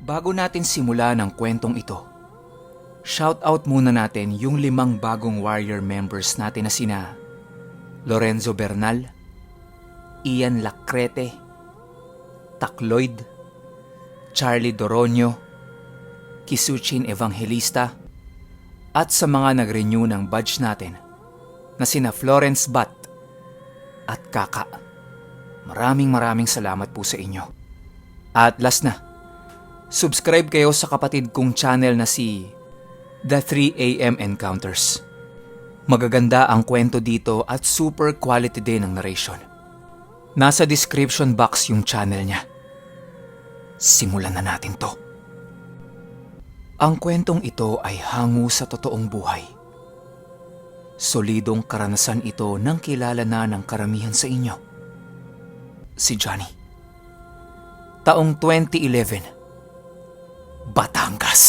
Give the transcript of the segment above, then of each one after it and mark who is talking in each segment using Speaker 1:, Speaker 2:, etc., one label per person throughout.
Speaker 1: Bago natin simulan ang kwentong ito, shoutout muna natin yung 5 bagong warrior members natin na sina Lorenzo Bernal, Ian Lacrete, Tacloyd, Charlie Doronio, Kisuchin Evangelista, at sa mga nag-renew ng badge natin na sina Florence Bat at Kaka. Maraming salamat po sa inyo. At last na, subscribe kayo sa kapatid kong channel na si The 3am Encounters. Magaganda ang kwento dito at super quality din ang narration. Nasa description box yung channel niya. Simulan na natin to. Ang kwentong ito ay hango sa totoong buhay. Solidong karanasan ito ng kilala na ng karamihan sa inyo. Si Johnny. Taong 2011. Batangas.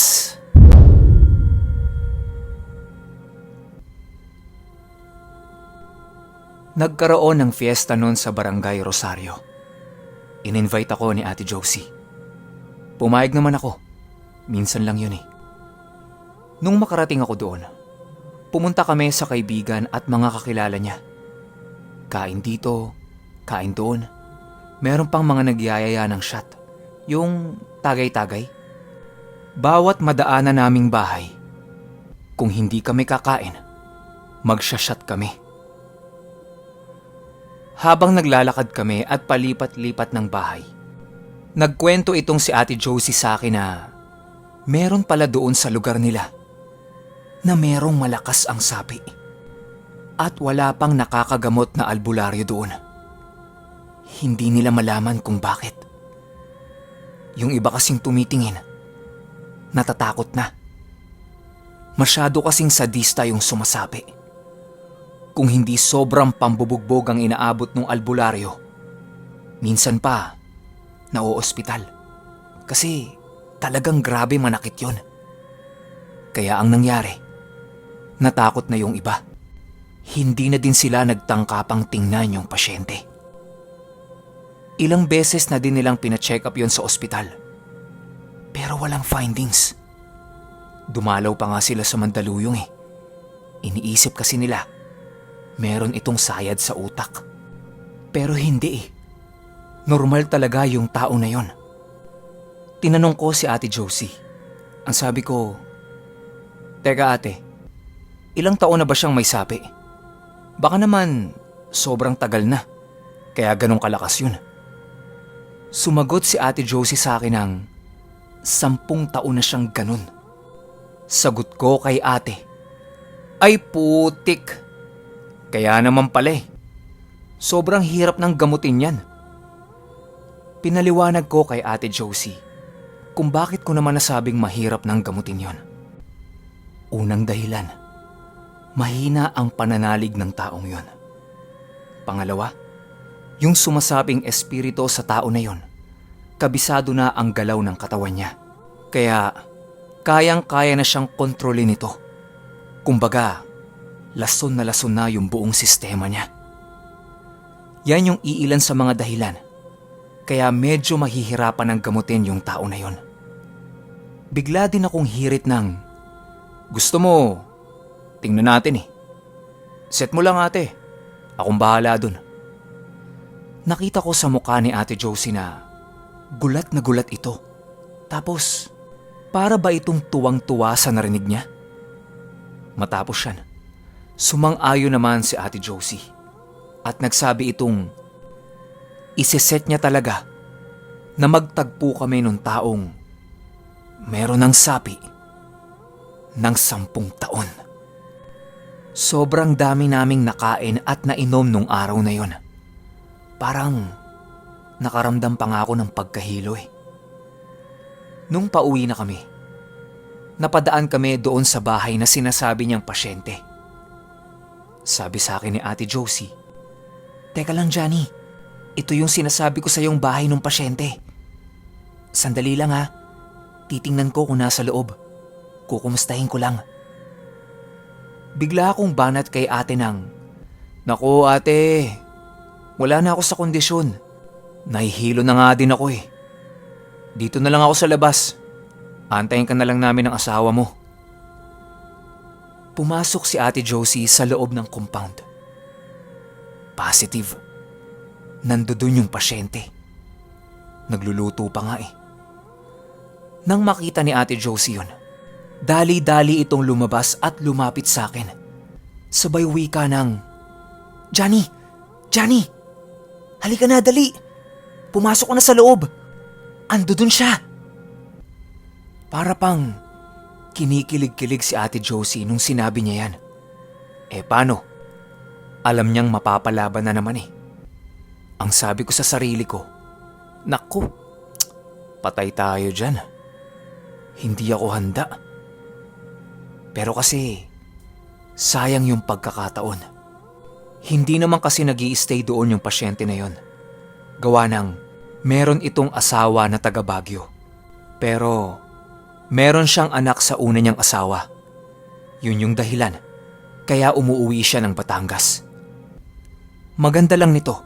Speaker 1: Nagkaroon ng fiesta noon sa Barangay Rosario. In-invite ako ni Ate Josie. Pumayag naman ako. Minsan lang yun eh. Nung makarating ako doon, pumunta kami sa kaibigan at mga kakilala niya. Kain dito, kain doon. Meron pang mga nagyayaya ng shot. Yung tagay-tagay. Bawat madaanan naming bahay, kung hindi kami kakain, magsha-shot kami. Habang naglalakad kami at palipat-lipat ng bahay, nagkwento itong si Ate Josie sa akin na meron pala doon sa lugar nila na merong malakas ang sapi at wala pang nakakagamot na albularyo doon. Hindi nila malaman kung bakit. Yung iba kasing tumitingin, natatakot na. Masyado kasing sadista yung sumasapi. Kung hindi sobrang pambubugbog ang inaabot ng albularyo, minsan pa nauospital. Kasi talagang grabe manakit yon. Kaya ang nangyari, natakot na yung iba. Hindi na din sila nagtangkapang tingnan yung pasyente. Ilang beses na din nilang pina-check up yon sa ospital. Pero walang findings. Dumalaw pa nga sila sa Mandaluyong eh. Iniisip kasi nila, meron itong sayad sa utak. Pero hindi eh. Normal talaga yung tao na yon. Tinanong ko si Ate Josie. Ang sabi ko, "Teka ate, ilang taon na ba siyang may sapi? Baka naman sobrang tagal na, kaya ganong kalakas yun." Sumagot si Ate Josie sa akin ng 10 taon na siyang ganun. Sagot ko kay ate, "Ay putik! Kaya naman pala eh. Sobrang hirap ng gamutin yan." Pinaliwanag ko kay Ate Josie kung bakit ko naman nasabing mahirap ng gamutin yon. Unang dahilan, mahina ang pananalig ng taong yon. Pangalawa, yung sumasabing espiritu sa tao na yon, kabisado na ang galaw ng katawan niya. Kaya kayang-kaya na siyang kontrolin ito. Kumbaga, lason na yung buong sistema niya. Yan yung iilan sa mga dahilan kaya medyo mahihirapan ang gamutin yung tao na yon. Bigla din akong hirit ng, "Gusto mo, tingnan natin eh. Set mo lang ate, akong bahala dun." Nakita ko sa mukha ni Ate Josie na gulat na gulat ito. Tapos, para ba itong tuwang-tuwa sa narinig niya? Matapos yan, sumang-ayon naman si Ate Josie at nagsabi itong iseset niya talaga na magtagpo kami nung taong meron ng sapi ng 10 taon. Sobrang dami naming nakain at nainom nung araw na yon. Parang nakaramdam pa nga ako ng pagkahilo eh. Nung pauwi na kami, napadaan kami doon sa bahay na sinasabi niyang pasyente. Sabi sa akin ni Ate Josie, "Teka lang Johnny, ito yung sinasabi ko sa yung bahay ng pasyente. Sandali lang ha, titingnan ko kung nasa loob. Kukumustahin ko lang." Bigla akong banat kay ate ng, "Naku ate, wala na ako sa kondisyon. Nahihilo na nga din ako eh. Dito na lang ako sa labas. Antayin ka na lang namin ng asawa mo. Pumasok si Ate Josie sa loob ng compound. Positive. Nandudun yung pasyente. Nagluluto pa nga eh. Nang makita ni Ate Josie yun, dali-dali itong lumabas at lumapit sa akin. Sabay wika ng, Johnny! Johnny! Halika na, dali! Pumasok ka na sa loob! Andudun siya! Para pang kinikilig-kilig si Ate Josie nung sinabi niya yan. Paano? Alam niyang mapapalaban na naman eh. Ang sabi ko sa sarili ko, naku, patay tayo dyan. Hindi ako handa. Pero kasi, sayang yung pagkakataon. Hindi naman kasi nag-i-stay doon yung pasyente na yon. Gawa ng meron itong asawa na taga Baguio. Pero meron siyang anak sa una niyang asawa. Yun yung dahilan. Kaya umuwi siya ng Batangas. Maganda lang nito.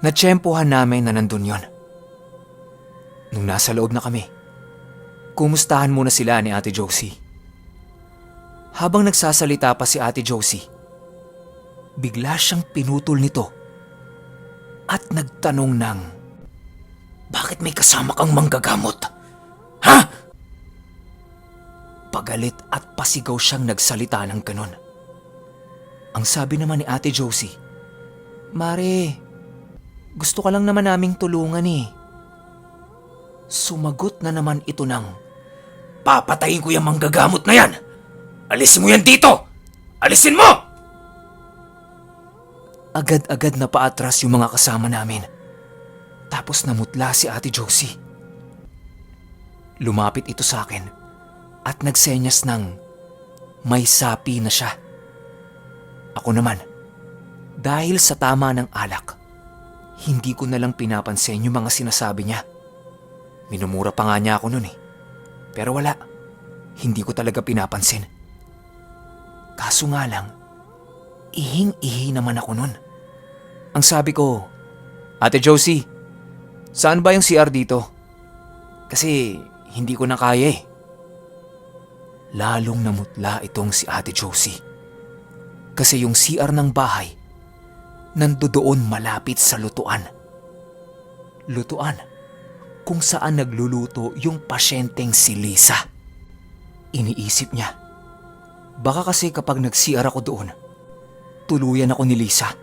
Speaker 1: Natsyempohan namin na nandun yon. Nung nasa loob na kami, kumustahan muna sila ni Ate Josie. Habang nagsasalita pa si Ate Josie, bigla siyang pinutol nito at nagtanong ng, bakit may kasama kang manggagamot? Ha? Pagalit at pasigaw siyang nagsalita ng ganon. Ang sabi naman ni Ate Josie, Mare, gusto ka lang naman naming tulungan eh. Sumagot na naman ito ng, papatayin ko yung manggagamot na yan! Alisin mo yan dito! Alisin mo! Agad-agad na paatras yung mga kasama namin. Tapos namutla si Ate Josie. Lumapit ito sa akin at nagsenyas ng may sapi na siya. Ako naman, dahil sa tama ng alak, hindi ko na lang pinapansin yung mga sinasabi niya. Minumura pa nga niya ako nun eh. Pero wala, hindi ko talaga pinapansin. Kaso nga lang, ihing-ihi naman ako nun. Ang sabi ko, Ate Josie, saan ba yung CR dito? Kasi hindi ko na kaya eh. Lalong namutla itong si Ate Josie. Kasi yung CR ng bahay, nandoon malapit sa lutuan. Lutuan kung saan nagluluto yung pasyenteng si Lisa. Iniisip niya, baka kasi kapag nag-CR ako doon, tuluyan ako ni Lisa.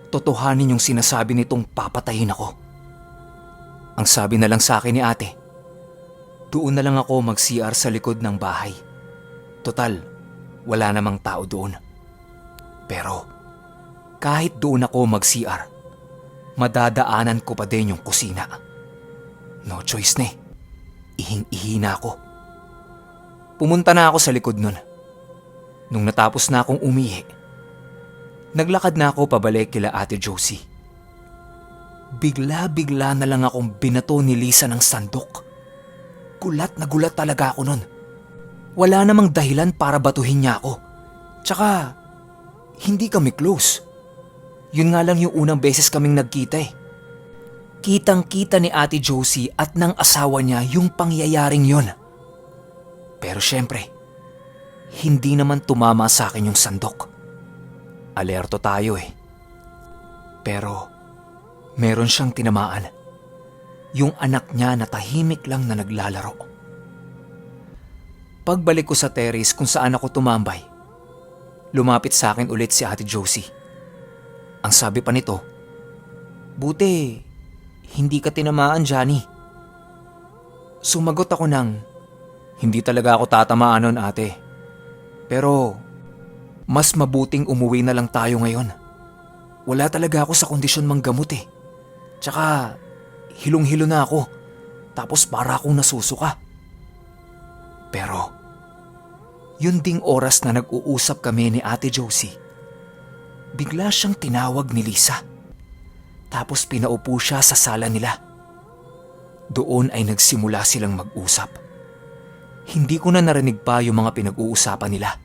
Speaker 1: Totohanin yung sinasabi nitong papatayin ako. Ang sabi na lang sa akin ni ate, doon na lang ako mag-CR sa likod ng bahay. Total, wala namang tao doon. Pero kahit doon ako mag-CR, madadaanan ko pa din yung kusina. No choice na eh. Ihing-ihi na ako. Pumunta na ako sa likod nun. Nung natapos na akong umihi, naglakad na ako pabalik kila Ate Josie. Bigla-bigla na lang akong binato ni Lisa ng sandok. Gulat na gulat talaga ako nun. Wala namang dahilan para batuhin niya ako. Tsaka, hindi kami close. Yun nga lang yung unang beses kaming nagkita eh. Kitang-kita ni Ate Josie at ng asawa niya yung pangyayaring yun. Pero syempre, hindi naman tumama sa akin yung sandok. Alerto tayo eh. Pero meron siyang tinamaan. Yung anak niya na tahimik lang na naglalaro. Pagbalik ko sa terrace kung saan ako tumambay, lumapit sa akin ulit si Ate Josie. Ang sabi pa nito, buti, hindi ka tinamaan, Johnny. Sumagot ako ng, hindi talaga ako tatamaan nun, ate. Pero mas mabuting umuwi na lang tayo ngayon. Wala talaga ako sa kondisyon manggamot eh. Tsaka hilong-hilo na ako. Tapos para akong nasusuka. Pero yun ding oras na nag-uusap kami ni Ate Josie, bigla siyang tinawag ni Lisa. Tapos pinaupo siya sa sala nila. Doon ay nagsimula silang mag-usap. Hindi ko na narinig pa yung mga pinag-uusapan nila.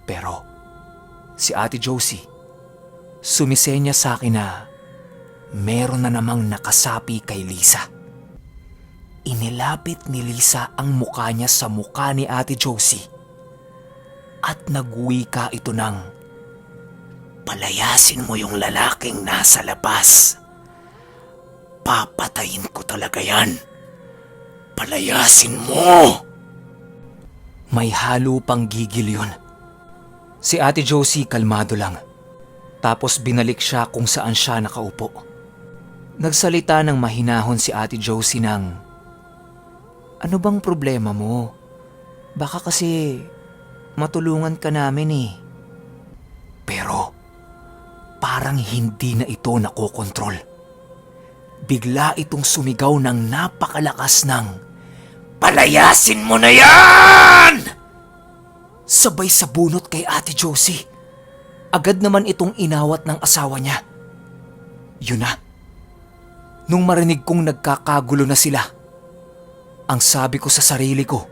Speaker 1: Pero si Ate Josie, sumisenya sa akin na meron na namang nakasapi kay Lisa. Inilapit ni Lisa ang mukha niya sa mukha ni Ate Josie at nagwika ito ng, "Palayasin mo yung lalaking nasa labas. Papatayin ko talaga yan. Palayasin mo!" May halo pang gigil yun. Si Ate Josie kalmado lang. Tapos binalik siya kung saan siya nakaupo. Nagsalita ng mahinahon si Ate Josie ng, "Ano bang problema mo? Baka kasi matulungan ka namin eh." Pero parang hindi na ito nakokontrol. Bigla itong sumigaw ng napakalakas ng, "Palayasin mo na yan!" Sabay sa bunot kay Ate Josie. Agad naman itong inawat ng asawa niya. Yun na. Nung marinig kong nagkakagulo na sila, ang sabi ko sa sarili ko,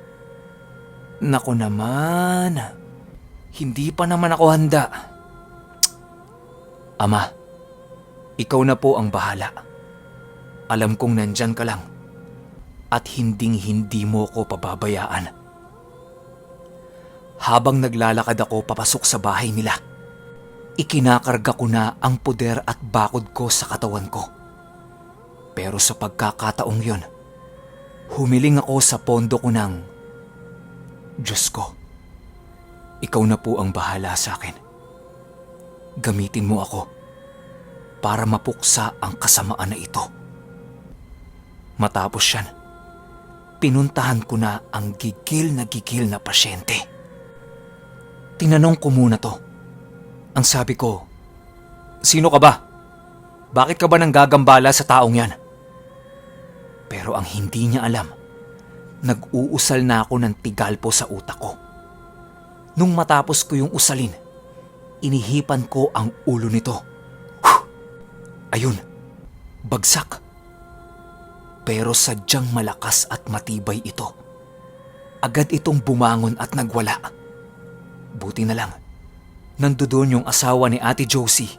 Speaker 1: "Naku naman, hindi pa naman ako handa." "Ama, ikaw na po ang bahala. Alam kong nandyan ka lang at hinding-hindi mo ko pababayaan." Habang naglalakad ako papasok sa bahay nila, ikinakarga ko na ang puder at bakod ko sa katawan ko. Pero sa pagkakataong yon, humiling ako sa pondo ko ng, "Diyos ko, ikaw na po ang bahala sa akin. Gamitin mo ako para mapuksa ang kasamaan na ito." Matapos yan, pinuntahan ko na ang gigil na pasyente. Tinanong ko muna to. Ang sabi ko, "Sino ka ba? Bakit ka ba nanggagambala sa taong yan?" Pero ang hindi niya alam, nag-uusal na ako ng tigalpo sa utak ko. Nung matapos ko yung usalin, inihipan ko ang ulo nito. Ayun, bagsak. Pero sadyang malakas at matibay ito. Agad itong bumangon at nagwala. Buti na lang, nandoon yung asawa ni Ate Josie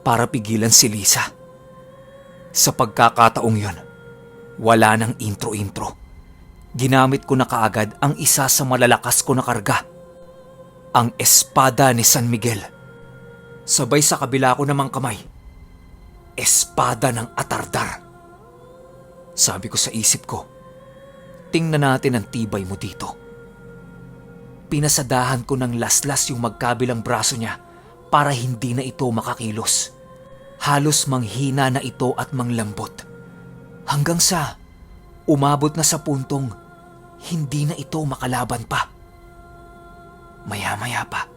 Speaker 1: para pigilan si Lisa. Sa pagkakataong yon, wala nang intro-intro. Ginamit ko na kaagad ang isa sa malalakas ko na karga, ang espada ni San Miguel. Sabay sa kabila ko namang kamay, espada ng atardar. Sabi ko sa isip ko, "Tingnan natin ang tibay mo dito." Pinasadahan ko ng laslas yung magkabilang braso niya para hindi na ito makakilos. Halos manghina na ito at manglambot. Hanggang sa umabot na sa puntong hindi na ito makalaban pa. Maya-maya pa,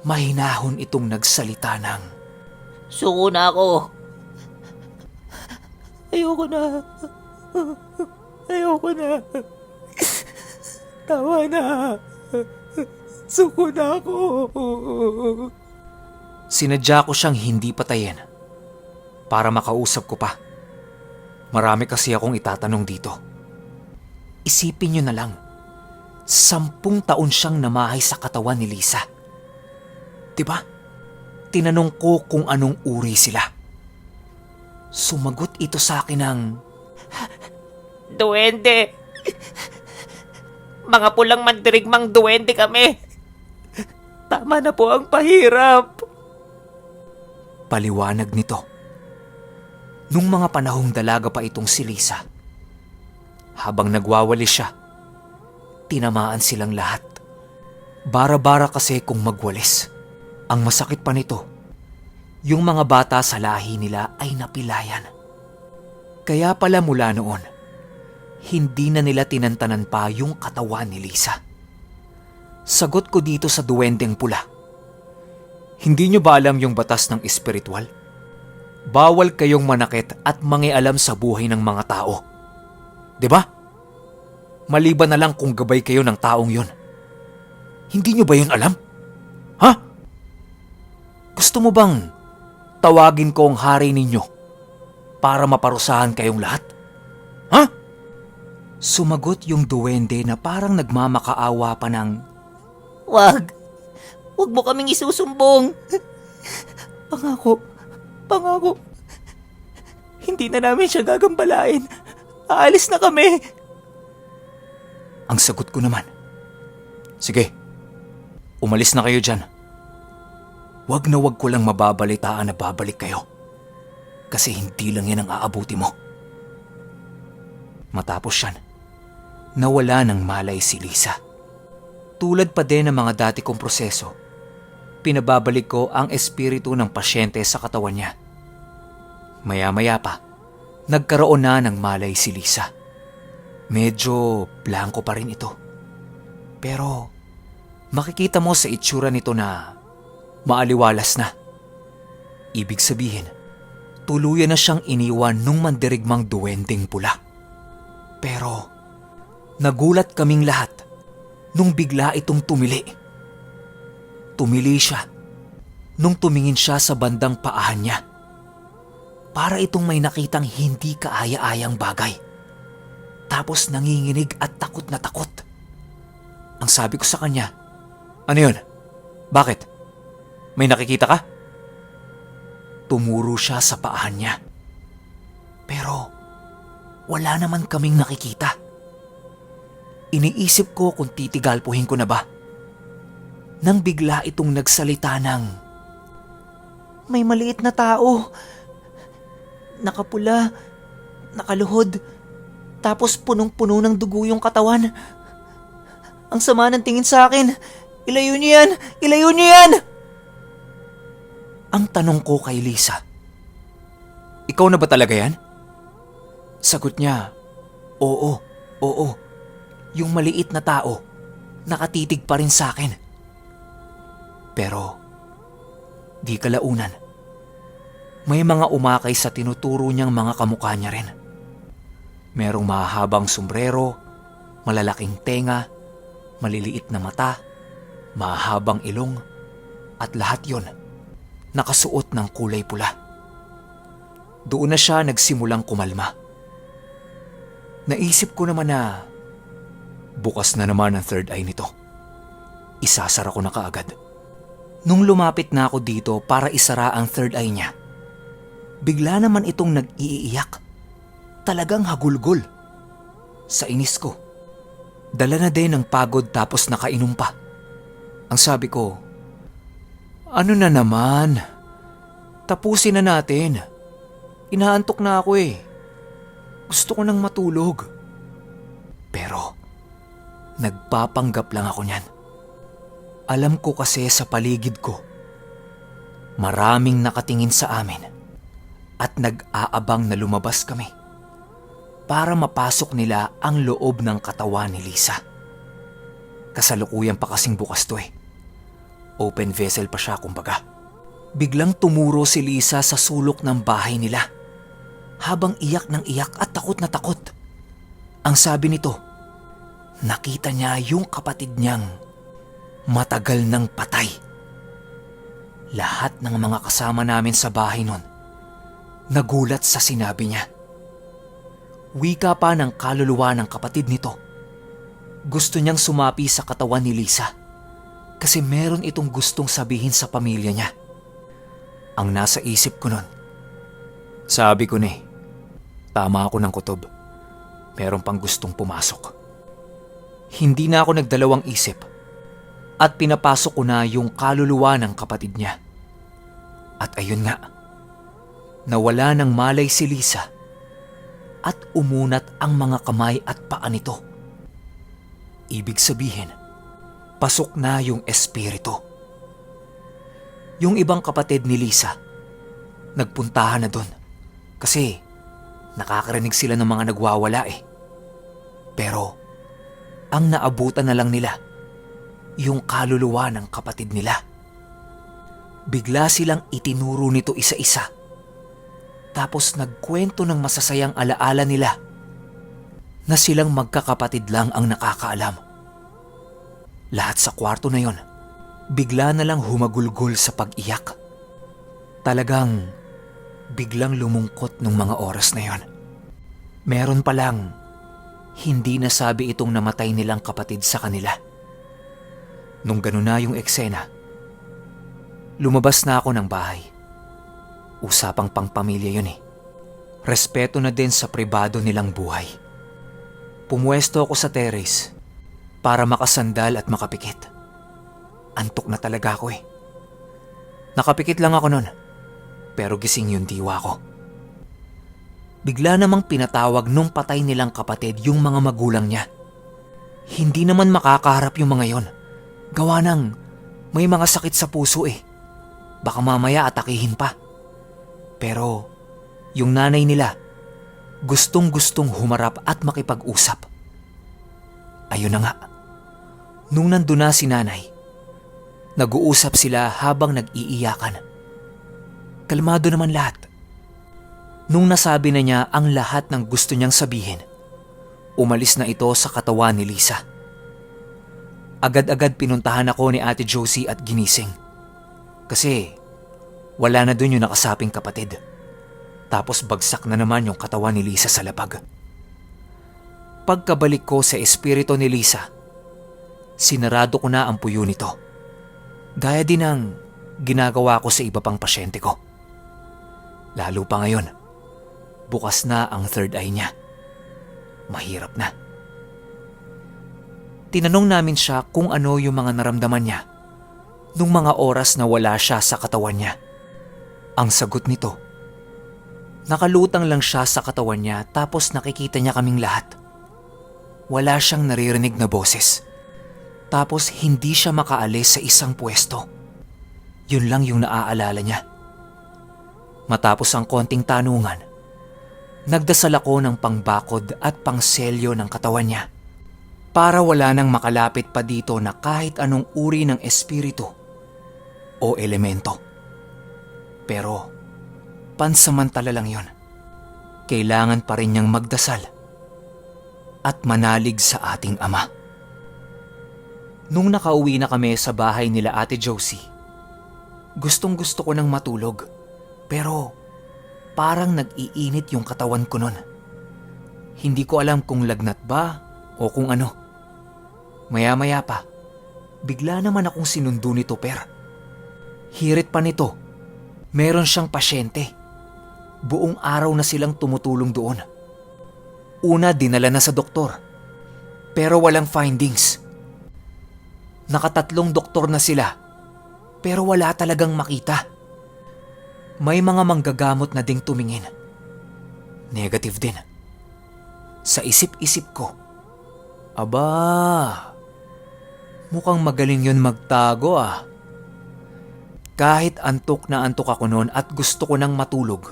Speaker 1: mahinahon itong nagsalita ng,
Speaker 2: "Suko na ako. Ayoko na. Ayoko na. Tawa na. Suko na ako."
Speaker 1: Sinadya ko siyang hindi patayin para makausap ko pa. Marami kasi akong itatanong dito. Isipin niyo na lang, 10 taon siyang namahay sa katawan ni Lisa. Diba? Tinanong ko kung anong uri sila. Sumagot ito sa akin ng,
Speaker 2: "Duwende. Mga pulang mandirigmang duwende kami. Tama na po ang pahirap."
Speaker 1: Paliwanag nito. Nung mga panahong dalaga pa itong si Lisa, habang nagwawali siya, tinamaan silang lahat. Bara-bara kasi kung magwalis. Ang masakit pa nito, yung mga bata sa lahi nila ay napilayan. Kaya pala mula noon, hindi na nila tinantanan pa yung katawan ni Lisa. Sagot ko dito sa duwendeng pula. Hindi nyo ba alam yung batas ng espiritual? Bawal kayong manakit at mangialam sa buhay ng mga tao. 'Di ba? Maliban na lang kung gabay kayo ng taong yon. Hindi nyo ba yun alam? Ha? Gusto mo bang tawagin ko ang hari ninyo para maparusahan kayong lahat? Ha? Sumagot yung duwende na parang nagmamakaawa pa ng,
Speaker 2: Wag mo kaming isusumbong. Pangako, hindi na namin siya gagambalain Aalis na kami.
Speaker 1: Ang sagot ko naman, sige, umalis na kayo dyan. Wag na wag ko lang mababalitaan na babalik kayo. Kasi hindi lang yan ang aabuti mo. Matapos yan, nawala ng malay si Lisa. Tulad pa din ng mga dati kong proseso, pinababalik ko ang espiritu ng pasyente sa katawan niya. Maya-maya pa, nagkaroon na ng malay si Lisa. Medyo blanco pa rin ito. Pero makikita mo sa itsura nito na maaliwalas na. Ibig sabihin, tuluyan na siyang iniwan nung mandirigmang duwending pula. Pero nagulat kaming lahat nung bigla itong tumili. Tumili siya nung tumingin siya sa bandang paahan niya. Para itong may nakitang hindi kaaya-ayang bagay. Tapos nanginginig at takot na takot. Ang sabi ko sa kanya, ano yun? Bakit? May nakikita ka? Tumuro siya sa paahan niya. Pero wala naman kaming nakikita. Iniisip ko kung titigalpuhin ko na ba. Nang bigla itong nagsalita ng, may maliit na tao. Nakapula, nakaluhod, tapos punong-puno ng dugo yung katawan. Ang sama ng tingin sa akin. Ilayo niyo yan! Ilayo niyo yan! Ang tanong ko kay Lisa, ikaw na ba talaga yan? Sagot niya, oo. Yung maliit na tao, nakatitig pa rin sa akin. Pero, di kalaunan, may mga umakay sa tinuturo niyang mga kamukha niya rin. Merong mahahabang sombrero, malalaking tenga, maliliit na mata, mahabang ilong, at lahat yon nakasuot ng kulay pula. Doon na siya nagsimulang kumalma. Naisip ko naman na bukas na naman ang third eye nito. Isasara ko na kaagad. Nung lumapit na ako dito para isara ang third eye niya, bigla naman itong nag-iiyak. Talagang hagulgol. Sa inis ko, dala na din ng pagod tapos nakainom pa. Ang sabi ko, ano na naman? Tapusin na natin. Inaantok na ako eh. Gusto ko nang matulog. Pero, nagpapanggap lang ako niyan. Alam ko kasi sa paligid ko, maraming nakatingin sa amin at nag-aabang na lumabas kami para mapasok nila ang loob ng katawan ni Lisa. Kasalukuyan pa kasing bukas to eh. Open vessel pa siya kumbaga. Biglang tumuro si Lisa sa sulok ng bahay nila habang iyak ng iyak at takot na takot. Ang sabi nito, nakita niya yung kapatid niyang matagal nang patay. Lahat ng mga kasama namin sa bahay nun nagulat sa sinabi niya. Wika pa ng kaluluwa ng kapatid nito. Gusto niyang sumapi sa katawan ni Lisa kasi meron itong gustong sabihin sa pamilya niya. Ang nasa isip ko nun, sabi ko na tama ako ng kutob. Meron pang gustong pumasok. Hindi na ako nagdalawang isip at pinapasok ko na yung kaluluwa ng kapatid niya. At ayun nga, nawala ng malay si Lisa at umunat ang mga kamay at paa nito. Ibig sabihin, pasok na yung espiritu. Yung ibang kapatid ni Lisa, nagpuntahan na doon kasi nakakarinig sila ng mga nagwawala eh. Pero ang naabutan na lang nila yung kaluluwa ng kapatid nila. Bigla silang itinuro nito isa-isa. Tapos nagkwento ng masasayang alaala nila na silang magkakapatid lang ang nakakaalam. Lahat sa kwarto na yon, bigla na lang humagulgol sa pag-iyak. Talagang biglang lumungkot nung mga oras na yon. Meron palang hindi nasabi itong namatay nilang kapatid sa kanila. Nung ganun na yung eksena, lumabas na ako ng bahay. Usapang pangpamilya yun eh. Respeto na din sa pribado nilang buhay. Pumuesto ako sa terrace para makasandal at makapikit. Antok na talaga ako eh. Nakapikit lang ako nun, pero gising yung diwa ko. Bigla namang pinatawag nung patay nilang kapatid yung mga magulang niya. Hindi naman makakaharap yung mga yon. Gawa ng may mga sakit sa puso eh. Baka mamaya atakihin pa. Pero yung nanay nila, gustong-gustong humarap at makipag-usap. Ayun na nga. Nung nandun na si nanay, nag-uusap sila habang nag-iiyakan. Kalmado naman lahat. Nung nasabi na niya ang lahat ng gusto niyang sabihin, umalis na ito sa katawan ni Lisa. Agad-agad pinuntahan ako ni Ate Josie at ginising. Kasi wala na dun yung nakasaping kapatid. Tapos bagsak na naman yung katawan ni Lisa sa lapag. Pagkabalik ko sa espiritu ni Lisa, sinarado ko na ang puyo nito. Gaya din ang ginagawa ko sa iba pang pasyente ko. Lalo pa ngayon, bukas na ang third eye niya. Mahirap na. Tinanong namin siya kung ano yung mga naramdaman niya nung mga oras na wala siya sa katawan niya. Ang sagot nito, nakalutang lang siya sa katawan niya tapos nakikita niya kaming lahat. Wala siyang naririnig na boses. Tapos hindi siya makaalis sa isang pwesto. Yun lang yung naaalala niya. Matapos ang konting tanungan, nagdasal ako ng pangbakod at pangselyo ng katawan niya para wala nang makalapit pa dito na kahit anong uri ng espiritu o elemento. Pero pansamantala lang yun. Kailangan pa rin niyang magdasal at manalig sa ating Ama. Nung nakauwi na kami sa bahay nila Ate Josie, gustong-gusto ko nang matulog pero parang nag-iinit yung katawan ko nun. Hindi ko alam kung lagnat ba o kung ano. Maya-maya pa, bigla naman akong sinundo ni Tupper. Hirit pa nito, meron siyang pasyente. Buong araw na silang tumutulong doon. Una, dinala na sa doktor. Pero walang findings. Nakatatlong doktor na sila. Pero wala talagang makita. May mga manggagamot na ding tumingin. Negative din. Sa isip-isip ko, aba, mukhang magaling yun magtago ah. Kahit antok na antok ako noon at gusto ko nang matulog,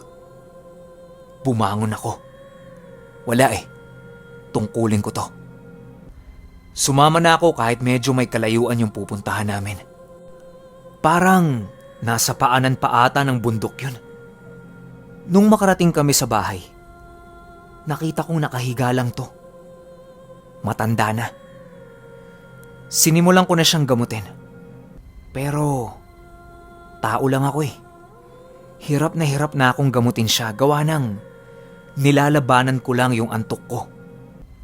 Speaker 1: bumangon ako. Wala eh, tungkulin ko to. Sumama na ako kahit medyo may kalayuan yung pupuntahan namin. Parang nasa paanan pa ata ng bundok yun. Nung makarating kami sa bahay, nakita kong nakahiga lang to. Matanda na. Sinimulan ko na siyang gamutin. Pero tao lang ako eh. Hirap na akong gamutin siya gawa ng nilalabanan ko lang yung antok ko.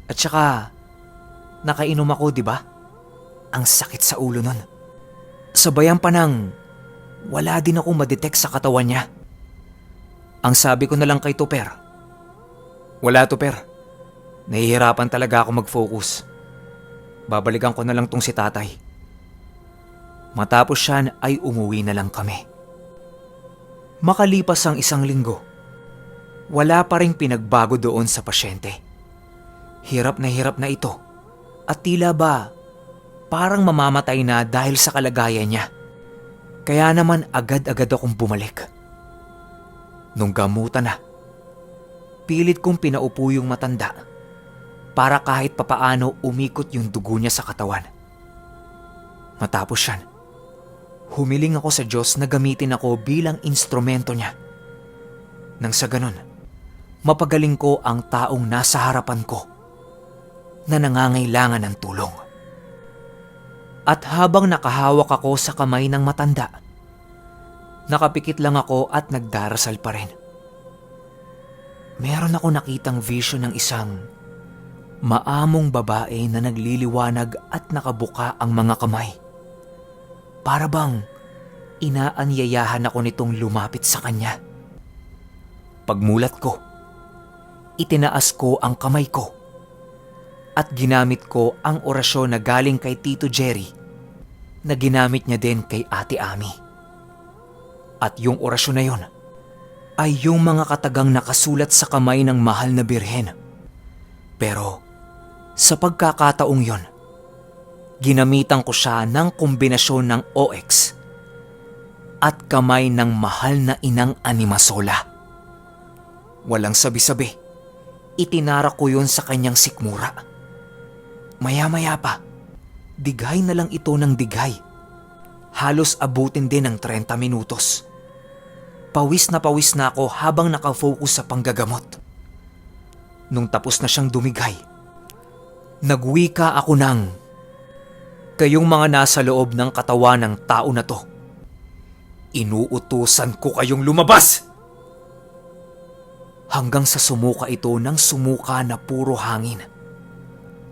Speaker 1: At saka nakainom ako, di ba? Ang sakit sa ulo nun. Sabayan pa ng wala din ako madetect sa katawan niya. Ang sabi ko na lang kay Tupper, wala Tupper, nahihirapan talaga ako mag-focus. Babalikan ko na lang tong si tatay. Matapos siyan ay umuwi na lang kami. Makalipas ang 1 linggo, wala pa ring pinagbago doon sa pasyente. Hirap na ito at tila ba parang mamamatay na dahil sa kalagayan niya. Kaya naman agad-agad akong bumalik. Nung gamutan na, pilit kong pinaupo yung matanda para kahit papaano umikot yung dugo niya sa katawan. Matapos yan, humiling ako sa Diyos na gamitin ako bilang instrumento niya. Nang sa ganon, mapagaling ko ang taong nasa harapan ko na nangangailangan ng tulong. At habang nakahawak ako sa kamay ng matanda, nakapikit lang ako at nagdarasal pa rin. Meron ako nakitang vision ng isang maamong babae na nagliliwanag at nakabuka ang mga kamay. Para bang inaanyayahan ako nitong lumapit sa kanya. Pagmulat ko, itinaas ko ang kamay ko At ginamit ko ang orasyon na galing kay Tito Jerry na ginamit niya din kay Ate Ami. At yung orasyon na yon ay yung mga katagang nakasulat sa kamay ng mahal na birhen. Pero sa pagkakataong yon, ginamitan ko siya ng kombinasyon ng OX at kamay ng mahal na inang Animasola. Walang sabi-sabi, itinara ko yun sa kanyang sikmura. Maya-maya pa, dighay na lang ito ng dighay. Halos abutin din ng 30 minutos. Pawis na ako habang nakafocus sa panggagamot. Nung tapos na siyang dumighay, nagwika ako ng, "Kayong mga nasa loob ng katawan ng tao na to, inuutusan ko kayong lumabas!" Hanggang sa sumuka ito ng sumuka na puro hangin.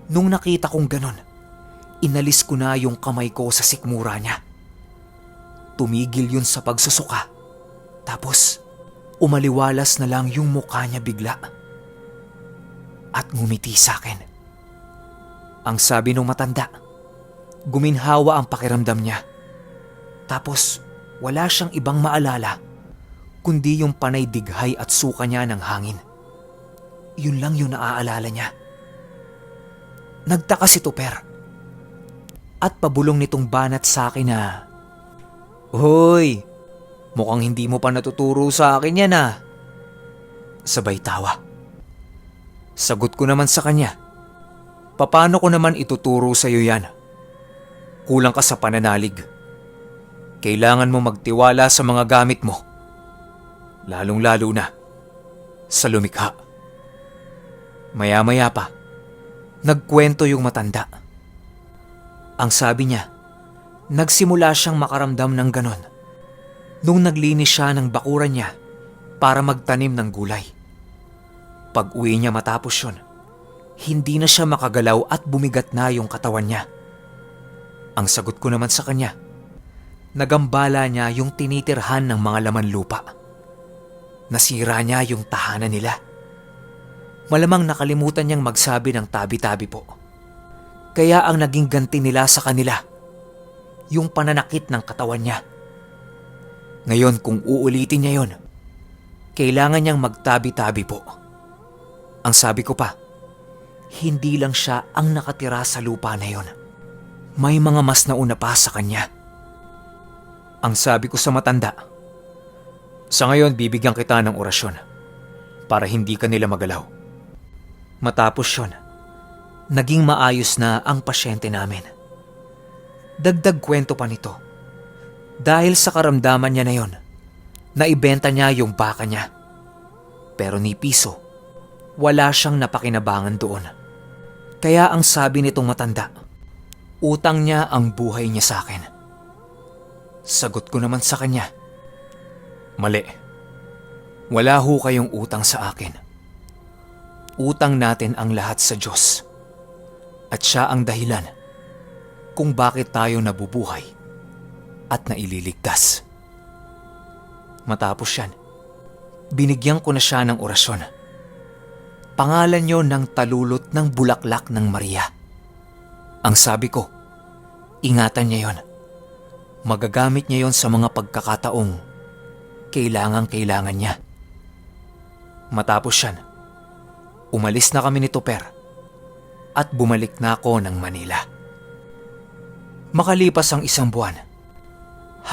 Speaker 1: Nung nakita kong ganon, inalis ko na yung kamay ko sa sikmura niya. Tumigil yun sa pagsusuka. Tapos, umaliwalas na lang yung mukha niya bigla. At ngumiti sa akin. Ang sabi ng matanda, guminhawa ang pakiramdam niya. Tapos, wala siyang ibang maalala kundi yung panay dighay at suka niya ng hangin. Yun lang yung naaalala niya. Nagtaka si Tuper at pabulong nitong banat sa akin na, "Hoy, mukhang hindi mo pa natuturo sa akin yan ah." Sabay tawa. Sagot ko naman sa kanya, "Paano ko naman ituturo sa iyo yan? Kulang ka sa pananalig. Kailangan mo magtiwala sa mga gamit mo. Lalong-lalo na sa lumikha." Maya-maya pa, nagkwento yung matanda. Ang sabi niya, nagsimula siyang makaramdam ng ganon nung naglinis siya ng bakuran niya para magtanim ng gulay. Pag uwi niya matapos yun, hindi na siya makagalaw at bumigat na yung katawan niya. Ang sagot ko naman sa kanya, nagambala niya yung tinitirhan ng mga laman lupa. Nasira niya yung tahanan nila. Malamang nakalimutan niyang magsabi ng tabi-tabi po. Kaya ang naging ganti nila sa kanila, yung pananakit ng katawan niya. Ngayon kung uulitin niya yon, kailangan niyang magtabi-tabi po. Ang sabi ko pa, hindi lang siya ang nakatira sa lupa na yon. May mga mas nauna pa sa kanya. Ang sabi ko sa matanda, "Sa ngayon bibigyan kita ng orasyon para hindi ka nila magalaw." Matapos yun, naging maayos na ang pasyente namin. Dagdag kwento pa nito, dahil sa karamdaman niya na yon, naibenta niya yung baka niya. Pero ni piso, wala siyang napakinabangan doon. Kaya ang sabi nitong matanda, utang niya ang buhay niya sa akin. Sagot ko naman sa kanya, "Mali. Wala ho kayong utang sa akin. Utang natin ang lahat sa Diyos. At siya ang dahilan kung bakit tayo nabubuhay at naililigtas." Matapos yan, binigyan ko na siya ng orasyon. Pangalan niyo ng talulot ng bulaklak ng Maria. Ang sabi ko, ingatan niya yon. Magagamit niya yon sa mga pagkakataong kailangan niya. Matapos yan, umalis na kami ni Tuper at bumalik na ako ng Manila. Makalipas ang 1 buwan,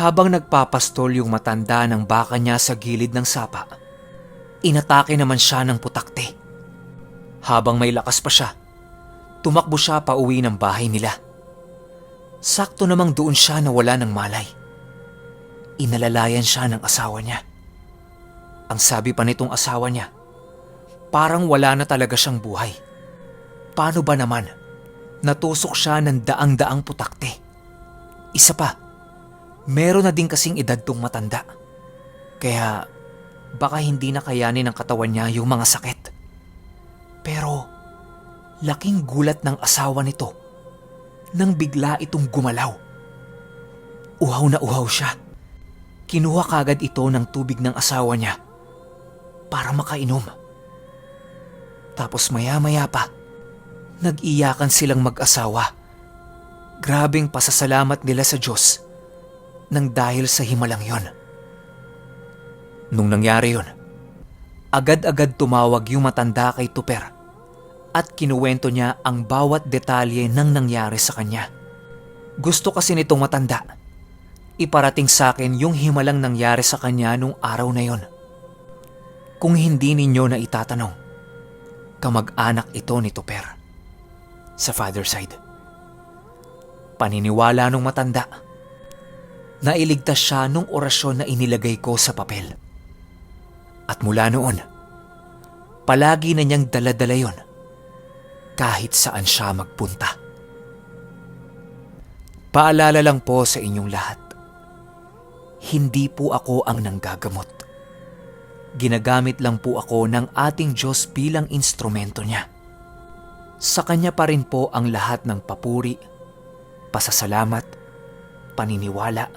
Speaker 1: habang nagpapastol yung matanda ng baka niya sa gilid ng sapa, inatake naman siya ng putakte. Habang may lakas pa siya, tumakbo siya pa uwi ng bahay nila. Sakto namang doon siya nawala ng malay. Inalalayan siya ng asawa niya. Ang sabi pa nitong asawa niya, parang wala na talaga siyang buhay. Paano ba naman? Natusok siya ng daang-daang putakte. Isa pa, meron na din kasing edad tong matanda. Kaya baka hindi na kayanin ng katawan niya yung mga sakit. Pero laking gulat ng asawa nito nang bigla itong gumalaw. Uhaw na uhaw siya. Kinuha kagad ito ng tubig ng asawa niya para makainom. Tapos maya-maya pa, Nag-iyakan silang mag-asawa. Grabeng pasasalamat nila sa Diyos nang dahil sa himalang yon. Nung nangyari yon, agad-agad tumawag yung matanda kay Tuper at kinuwento niya ang bawat detalye ng nangyari sa kanya. Gusto kasi nitong matanda iparating sa akin yung himalang nangyari sa kanya nung araw na yon. Kung hindi ninyo na itatanong, kamag-anak ito ni Tuper sa father side. Paniniwala nung matanda, nailigtas siya nung orasyon na inilagay ko sa papel. At mula noon, palagi na niyang daladala yon kahit saan siya magpunta. Paalala lang po sa inyong lahat, hindi po ako ang nanggagamot. Ginagamit lang po ako ng ating Diyos bilang instrumento niya. Sa Kanya pa rin po ang lahat ng papuri, pasasalamat, paniniwala,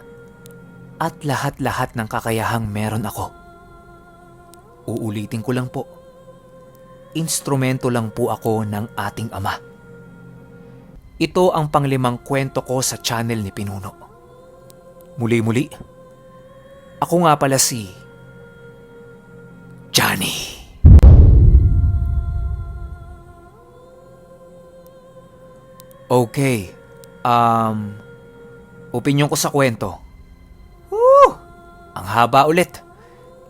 Speaker 1: at lahat-lahat ng kakayahang meron ako. Uulitin ko lang po, instrumento lang po ako ng ating Ama. Ito ang panglimang kwento ko sa channel ni Pinuno. Muli-muli, ako nga pala si Johnny. Okay, opinyon ko sa kwento. Ang haba ulit.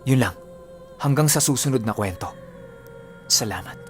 Speaker 1: Yun lang, hanggang sa susunod na kwento. Salamat.